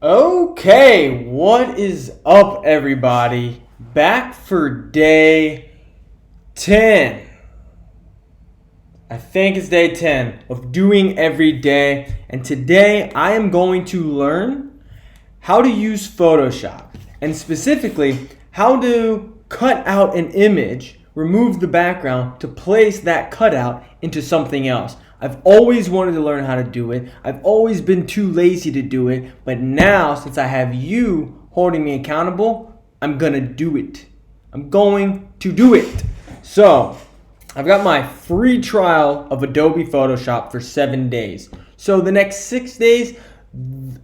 Okay, what is up, everybody? Back for day 10. I think it's day 10 of doing every day. And today I am going to learn how to use Photoshop. And specifically, how to cut out an image, remove the background to place that cutout into something else. I've always wanted to learn how to do it. I've always been too lazy to do it. But now, since I have you holding me accountable, I'm going to do it. I'm going to do it. So, I've got my free trial of Adobe Photoshop for 7 days. So, the next 6 days,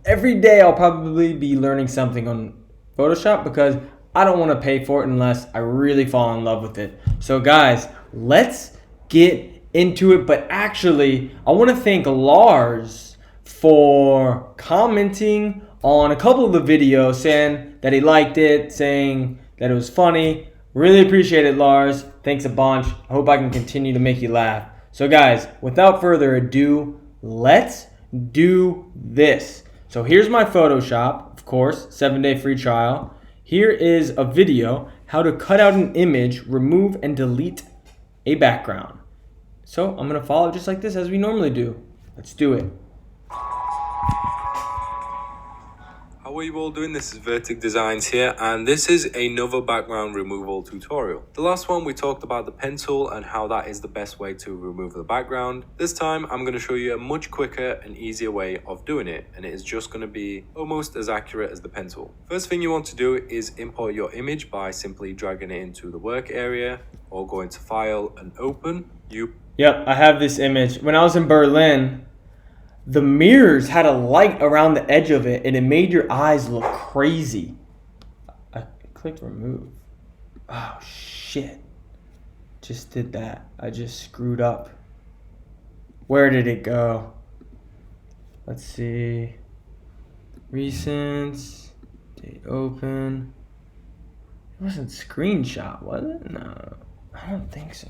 every day I'll probably be learning something on Photoshop because I don't want to pay for it unless I really fall in love with it. So, guys, let's get into it. But actually, I want to thank Lars for commenting on a couple of the videos, saying that he liked it, saying that it was funny. Really appreciate it, Lars. Thanks a bunch. I hope I can continue to make you laugh. So, guys, without further ado, let's do this. So here's my Photoshop, of course, 7-day free trial. Here is a video, how to cut out an image, remove and delete a background. So I'm going to follow just like this as we normally do. Let's do it. How are you all doing? This is Vertic Designs here, and this is another background removal tutorial. The last one we talked about the pen tool and how that is the best way to remove the background. This time I'm going to show you a much quicker and easier way of doing it, and it is just going to be almost as accurate as the pen tool. First thing you want to do is import your image by simply dragging it into the work area or going to File and Open. Yep, I have this image. When I was in Berlin, the mirrors had a light around the edge of it and it made your eyes look crazy. I clicked remove. Oh shit. Just did that. I just screwed up. Where did it go? Let's see. Recent. Date open. It wasn't screenshot, was it? No. I don't think so.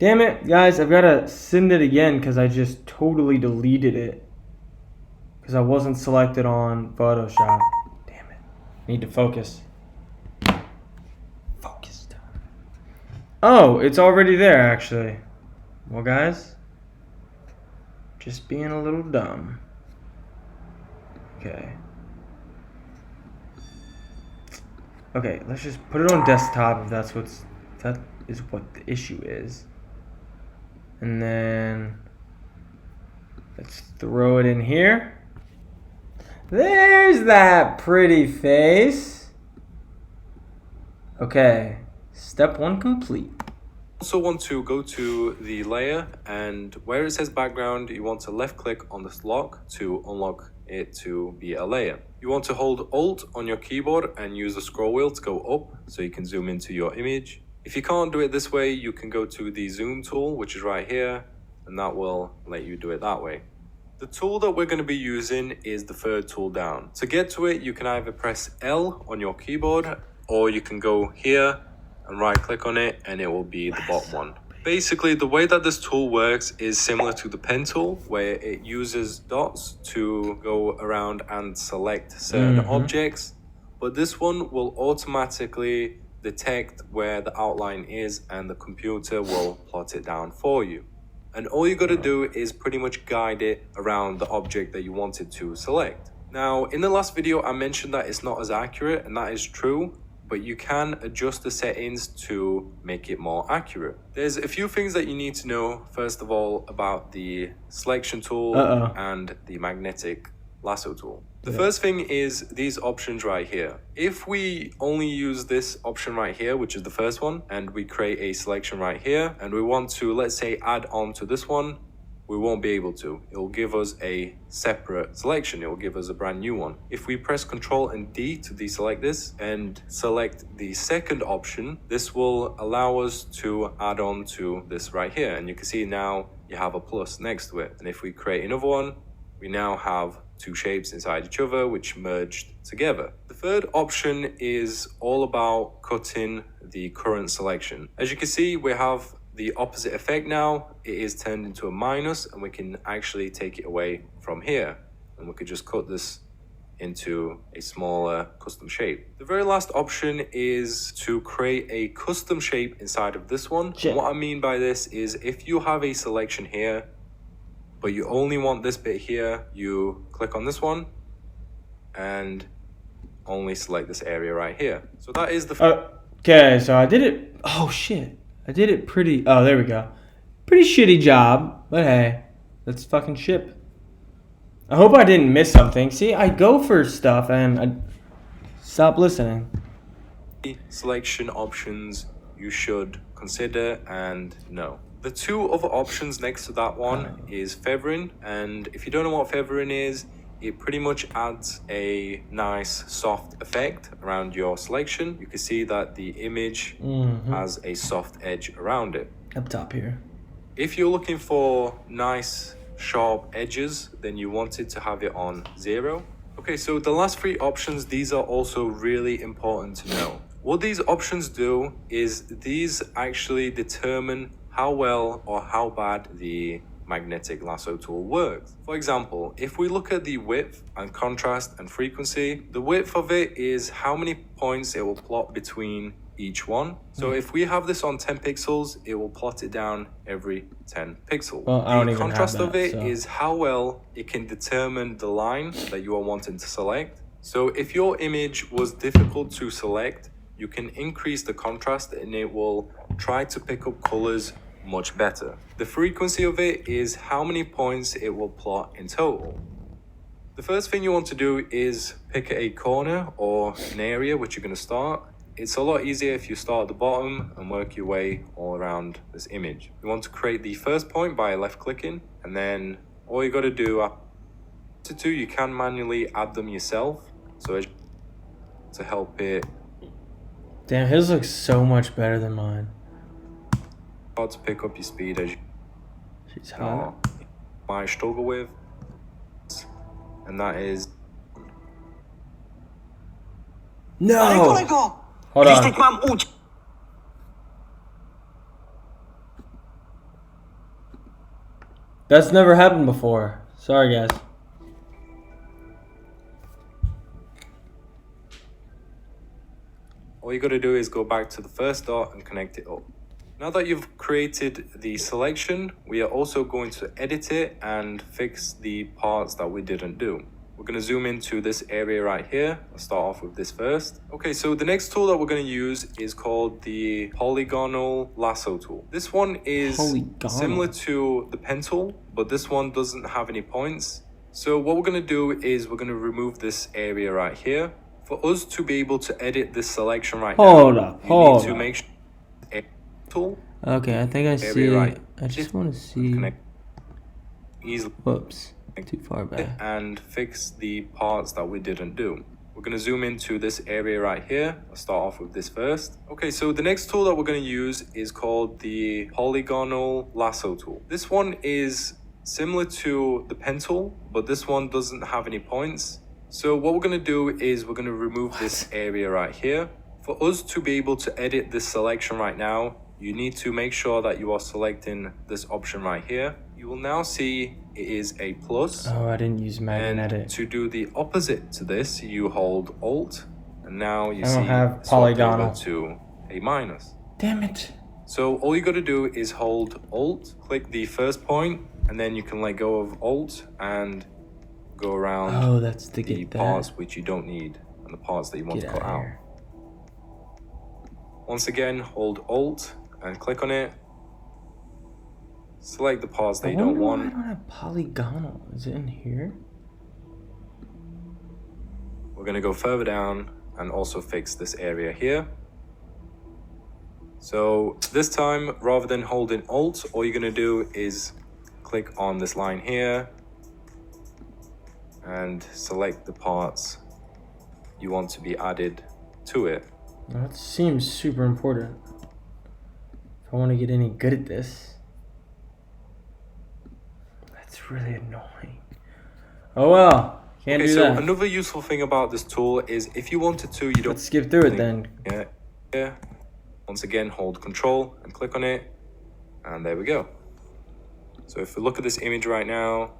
Damn it, guys, I've got to send it again because I just totally deleted it. Because I wasn't selected on Photoshop. Damn it. Need to focus. Focus. Oh, it's already there, actually. Well, guys, just being a little dumb. Okay. Okay, let's just put it on desktop if that is what the issue is. And then let's throw it in here. There's that pretty face. Okay, step 1 complete. Also want to go to the layer, and where it says background, you want to left click on this lock to unlock it to be a layer. You want to hold Alt on your keyboard and use the scroll wheel to go up so you can zoom into your image. If you can't do it this way, you can go to the zoom tool, which is right here, and that will let you do it that way. The tool that we're going to be using is the third tool down. To get to it, you can either press L on your keyboard, or you can go here and right click on it and it will be the bottom one. Basically, the way that this tool works is similar to the pen tool, where it uses dots to go around and select certain objects, but this one will automatically detect where the outline is and the computer will plot it down for you. And all you got to do is pretty much guide it around the object that you wanted to select. Now, in the last video, I mentioned that it's not as accurate, and that is true, but you can adjust the settings to make it more accurate. There's a few things that you need to know, first of all, about the selection tool and the magnetic lasso tool. The first thing is these options right here. If we only use this option right here, which is the first one, and we create a selection right here, and we want to, let's say, add on to this one, we won't be able to. It will give us a separate selection. It will give us a brand new one. If we press Ctrl and D to deselect this and select the second option, this will allow us to add on to this right here. And you can see now you have a plus next to it. And if we create another one, we now have two shapes inside each other which merged together. The third option is all about cutting the current selection. As you can see, we have the opposite effect now. It is turned into a minus, and we can actually take it away from here, and we could just cut this into a smaller custom shape. The very last option is to create a custom shape inside of this one. Shit. What I mean by this is if you have a selection here, but you only want this bit here, you click on this one and only select this area right here. So that is the Okay, so I did it. Oh shit. I did it pretty. Oh, there we go. Pretty shitty job, but hey, let's fucking ship. I hope I didn't miss something. See, I go for stuff and I stop listening. selection options you should consider and know. The two other options next to that one is feathering, and if you don't know what feathering is, it pretty much adds a nice soft effect around your selection. You can see that the image has a soft edge around it. Up top here. If you're looking for nice sharp edges, then you want it to have it on 0. Okay, so the last 3 options, these are also really important to know. What these options do is these actually determine how well or how bad the magnetic lasso tool works. For example, if we look at the width and contrast and frequency, the width of it is how many points it will plot between each one. So if we have this on 10 pixels, it will plot it down every 10 pixels. Well, I don't the even contrast have of that, it so. is how well it can determine the line that you are wanting to select. So if your image was difficult to select, you can increase the contrast and it will try to pick up colors much better. The frequency of it is how many points it will plot in total. The first thing you want to do is pick a corner or an area which you're going to start. It's a lot easier if you start at the bottom and work your way all around this image. You want to create the first point by left clicking, and then all you got to do you can manually add them yourself, so to help it Damn, his looks so much better than mine. hard to pick up your speed as you She's hot. might struggle with, and that is No! Hold on. That's never happened before. Sorry, guys. all you got to do is go back to the first dot and connect it up. Now that you've created the selection, we are also going to edit it and fix the parts that we didn't do. We're going to zoom into this area right here. Let's start off with this first. Okay, so the next tool that we're going to use is called the polygonal lasso tool. This one is similar to the pen tool, but this one doesn't have any points. So what we're going to do is we're going to remove this area right here. For us to be able to edit this selection right now, you need to make sure tool. Okay, I think I see. Right. I just want to see. Connect easily. Whoops, too far back. And fix the parts that we didn't do. We're going to zoom into this area right here. Let's start off with this first. Okay, so the next tool that we're going to use is called the polygonal lasso tool. This one is similar to the pen tool, but this one doesn't have any points. So what we're going to do is we're going to remove this area right here. For us to be able to edit this selection right now, you need to make sure that you are selecting this option right here. You will now see it is a plus. Oh, I didn't use magnetic. And to do the opposite to this, you hold Alt, and now you I see don't have it's swapped polygonal. over to a minus. Damn it. So all you got to do is hold Alt, click the first point, and then you can let go of Alt and go around Oh, that's to the get that. parts which you don't need and the parts that you want Get to cut out out. of here. Once again, hold Alt and click on it. Select the parts that you don't I want. don't have polygonal. Is it in here? We're going to go further down and also fix this area here. So this time, rather than holding Alt, all you're going to do is click on this line here and select the parts you want to be added to it. That seems super important. If I want to get any good at this. That's really annoying. Oh well. Can't Okay, do so that. another useful thing about this tool is if you wanted to, you don't Let's skip through it then. Yeah. Once again, hold Control and click on it, and there we go. So if we look at this image right now,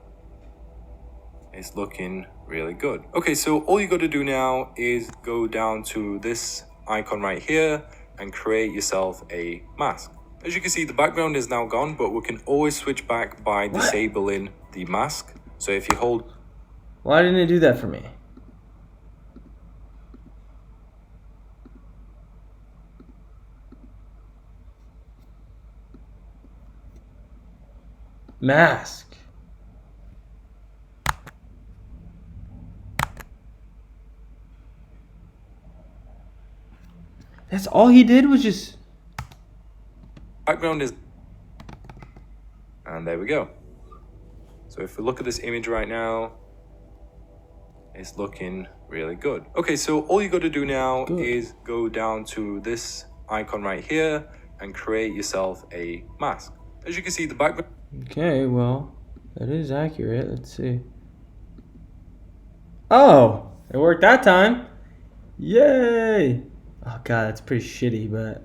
it's looking really good. Okay, so all you got to do now is go down to this icon right here and create yourself a mask. As you can see, the background is now gone, but we can always switch back by disabling the mask. So if you hold... Why didn't it do that for me? Mask. That's all he did was just... Background is... And there we go. So if we look at this image right now, it's looking really good. Okay, so all you got to do now is go down to this icon right here and create yourself a mask. As you can see, the background... Okay, well, that is accurate. Let's see. Oh, it worked that time. Yay! Oh god, that's pretty shitty, but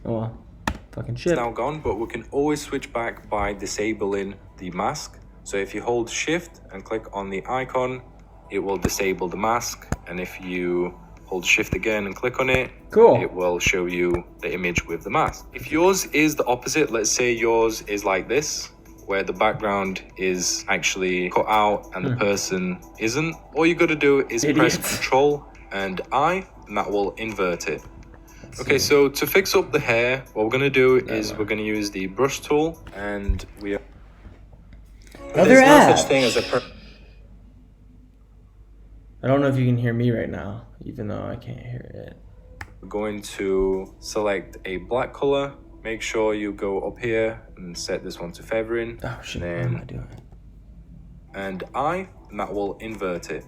oh well. Fucking shit. It's now gone, but we can always switch back by disabling the mask. So if you hold shift and click on the icon, it will disable the mask, and if you hold shift again and click on it, it will show you the image with the mask. If yours is the opposite, let's say yours is like this, where the background is actually cut out and the person isn't, all you gotta do is press Control and I, and that will invert it. Okay, so to fix up the hair, what we're gonna do is we're gonna use the brush tool, and we are... There's no such thing as a I don't know if you can hear me right now, even though I can't hear it. We're going to select a black color. Make sure you go up here and set this one to feathering. Oh shit, then, what am I doing? And that will invert it.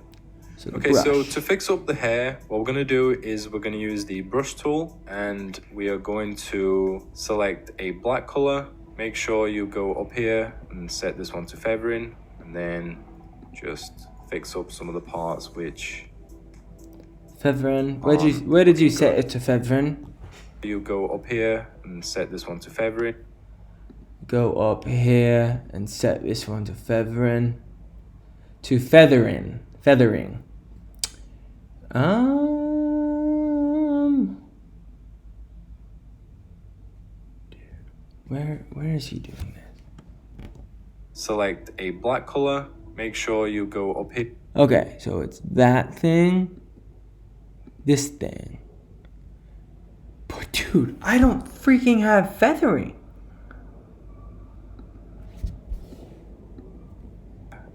So okay, so to fix up the hair, what we're gonna do is we're gonna use the brush tool, and we are going to select a black color. Make sure you go up here and set this one to feathering, and then just fix up some of the parts which... Feathering. Where did you set it to feathering? You go up here and set this one to feathering. Go up here and set this one to feathering. To feathering. Feathering. Where is he doing this? Select a black color. Make sure you go up here. Okay, so it's that thing. This thing. But dude, I don't freaking have feathering.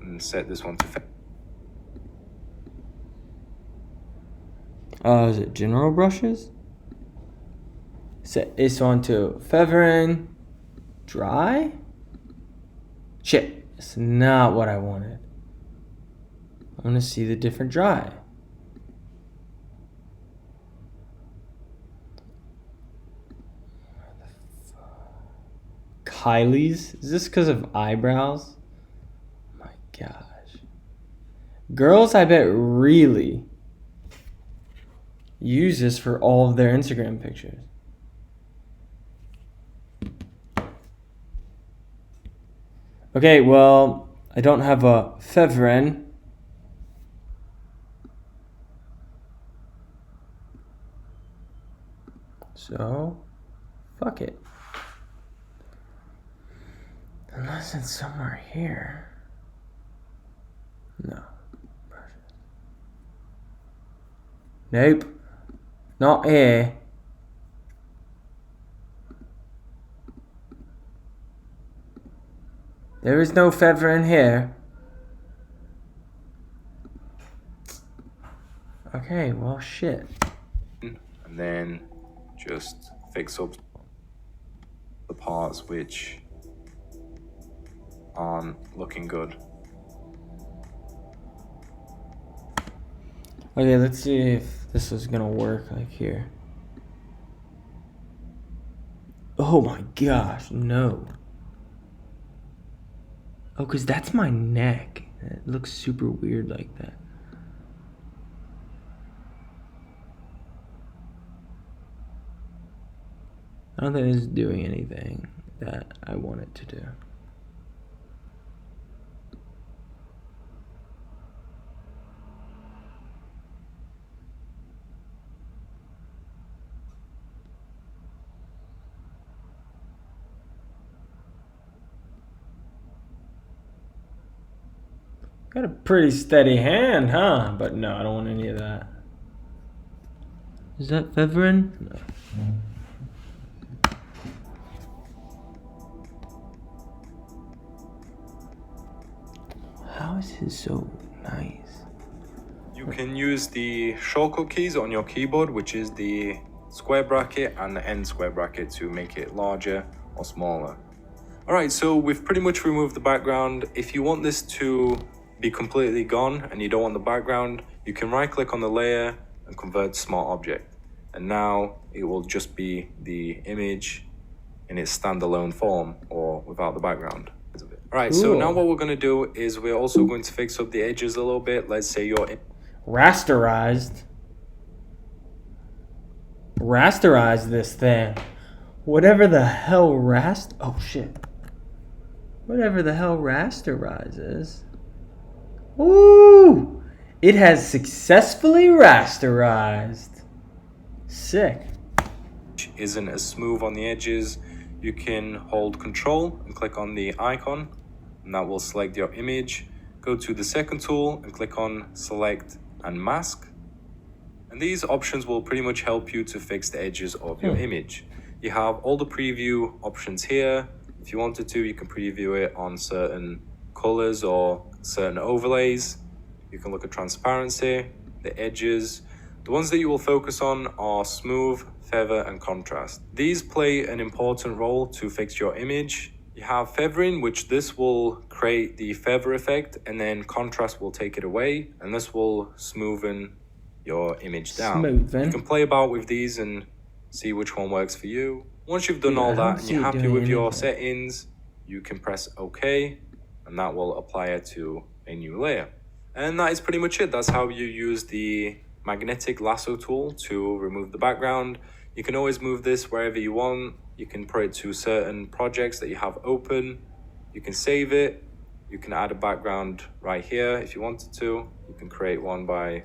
And set this one to feathering. Is it general brushes? Set this one to feathering. Dry? Shit, it's not what I wanted. I want to see the different dry. Kylie's? Is this because of eyebrows? My gosh. Girls, I bet, really use this for all of their Instagram pictures. Okay, well, I don't have a feathering. So, fuck it. Unless it's somewhere here. No. Nope. Not here. There is no feather in here. Okay, well, shit. And then just fix up the parts which aren't looking good. Okay, let's see if this is gonna work like here. Oh my gosh, no. Oh, because that's my neck. It looks super weird like that. I don't think this is doing anything that I want it to do. Got a pretty steady hand, huh? But no, I don't want any of that. Is that Feverin? No. How is his so nice? You can use the shortcut keys on your keyboard, which is the square bracket and the end square bracket, to make it larger or smaller. Alright, so we've pretty much removed the background. If you want this to be completely gone and you don't want the background, you can right click on the layer and convert to smart object. And now it will just be the image in its standalone form or without the background. Alright, so now what we're going to do is we're also going to fix up the edges a little bit. Let's say you're Rasterize this thing. Whatever the hell oh shit. Whatever the hell rasterizes. Ooh! It has successfully rasterized. Sick. Isn't as smooth on the edges. You can hold Control and click on the icon, and that will select your image. Go to the second tool and click on Select and Mask. And these options will pretty much help you to fix the edges of your image. You have all the preview options here. If you wanted to, you can preview it on certain colors or certain overlays. You can look at transparency, the edges. The ones that you will focus on are smooth, feather, and contrast. These play an important role to fix your image. You have feathering, which this will create the feather effect, and then contrast will take it away, and this will smoothen your image down. You can play about with these and see which one works for you. Once you've done all that and you're happy with your settings, you can press OK, and that will apply it to a new layer. And that is pretty much it. That's how you use the magnetic lasso tool to remove the background. You can always move this wherever you want. You can put it to certain projects that you have open. You can save it. You can add a background right here if you wanted to. You can create one by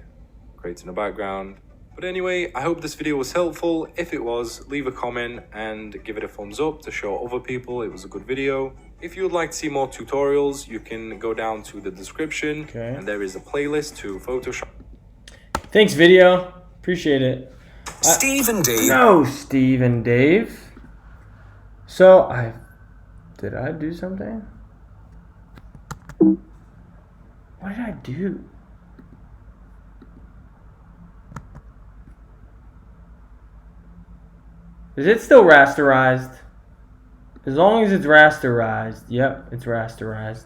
creating a background. But anyway, I hope this video was helpful. If it was, leave a comment and give it a thumbs up to show other people it was a good video. If you would like to see more tutorials, you can go down to the description, and there is a playlist to Photoshop. Thanks, video. Appreciate it. Steve and Dave. No, Steve and Dave. So, did I do something? What did I do? Is it still rasterized? As long as it's rasterized. Yep, it's rasterized.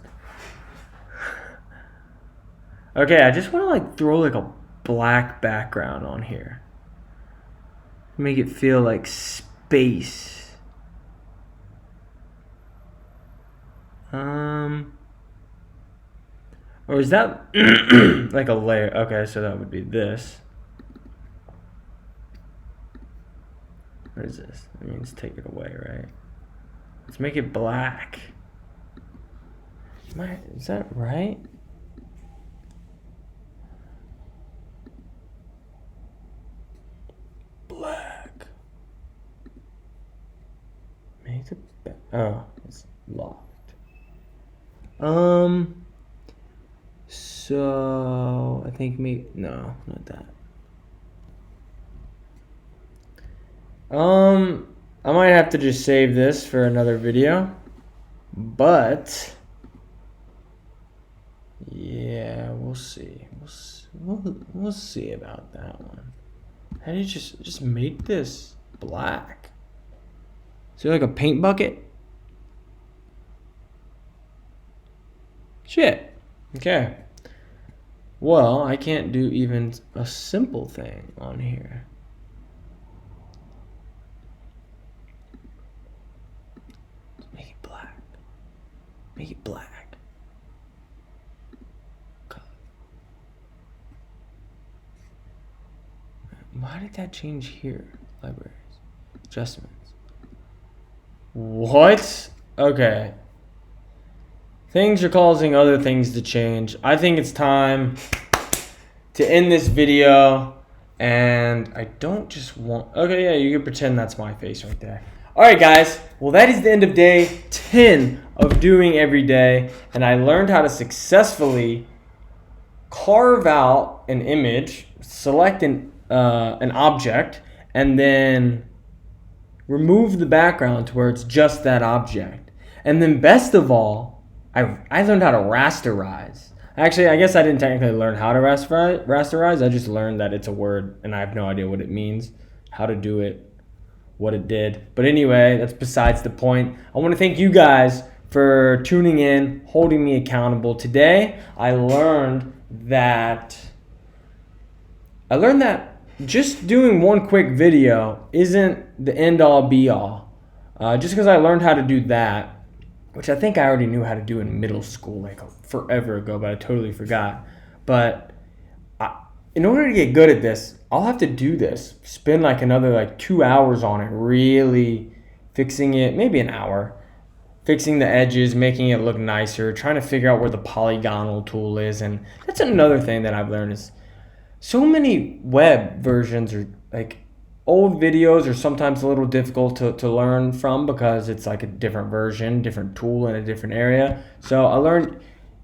Okay, I just want to throw a black background on here. Make it feel like space. Or is that like a layer? Okay, so that would be this. What is this? That means take it away, right? Let's make it black. Is that right? Black. Make it oh, it's locked. So I think no, not that. I might have to just save this for another video, but yeah, we'll see. We'll see about that one. How do you just make this black? Is there like a paint bucket? Shit. Okay. Well, I can't do even a simple thing on here. Make it black. Make it black. Why did that change here? Libraries. Adjustments. What? Okay. Things are causing other things to change. I think it's time to end this video. And I don't just want... Okay, yeah, you can pretend that's my face right there. Alright, guys. Well, that is the end of day 10 of doing every day. And I learned how to successfully carve out an image, select an object, and then remove the background to where it's just that object. And then best of all, I learned how to rasterize. Actually, I guess I didn't technically learn how to rasterize. I just learned that it's a word and I have no idea what it means, how to do it, what it did. But anyway, that's besides the point. I want to thank you guys for tuning in, holding me accountable. Today, I learned that just doing one quick video isn't the end all be all. Just because I learned how to do that, which I think I already knew how to do in middle school, like forever ago, but I totally forgot. But in order to get good at this, I'll have to do this, spend like another like 2 hours on it, really fixing it, maybe an hour, fixing the edges, making it look nicer, trying to figure out where the polygonal tool is. And that's another thing that I've learned is so many web versions or like old videos are sometimes a little difficult to learn from because it's like a different version, different tool in a different area. So I learned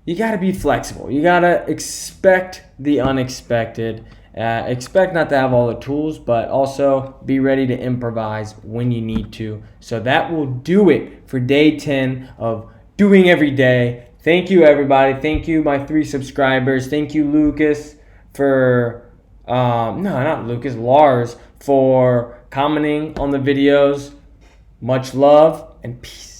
you got to be flexible. You got to expect the unexpected. Expect not to have all the tools, but also be ready to improvise when you need to. So that will do it for day 10 of doing every day. Thank you, everybody. Thank you, my 3 subscribers. Thank you, Lucas, for Lars, for commenting on the videos. Much love and peace.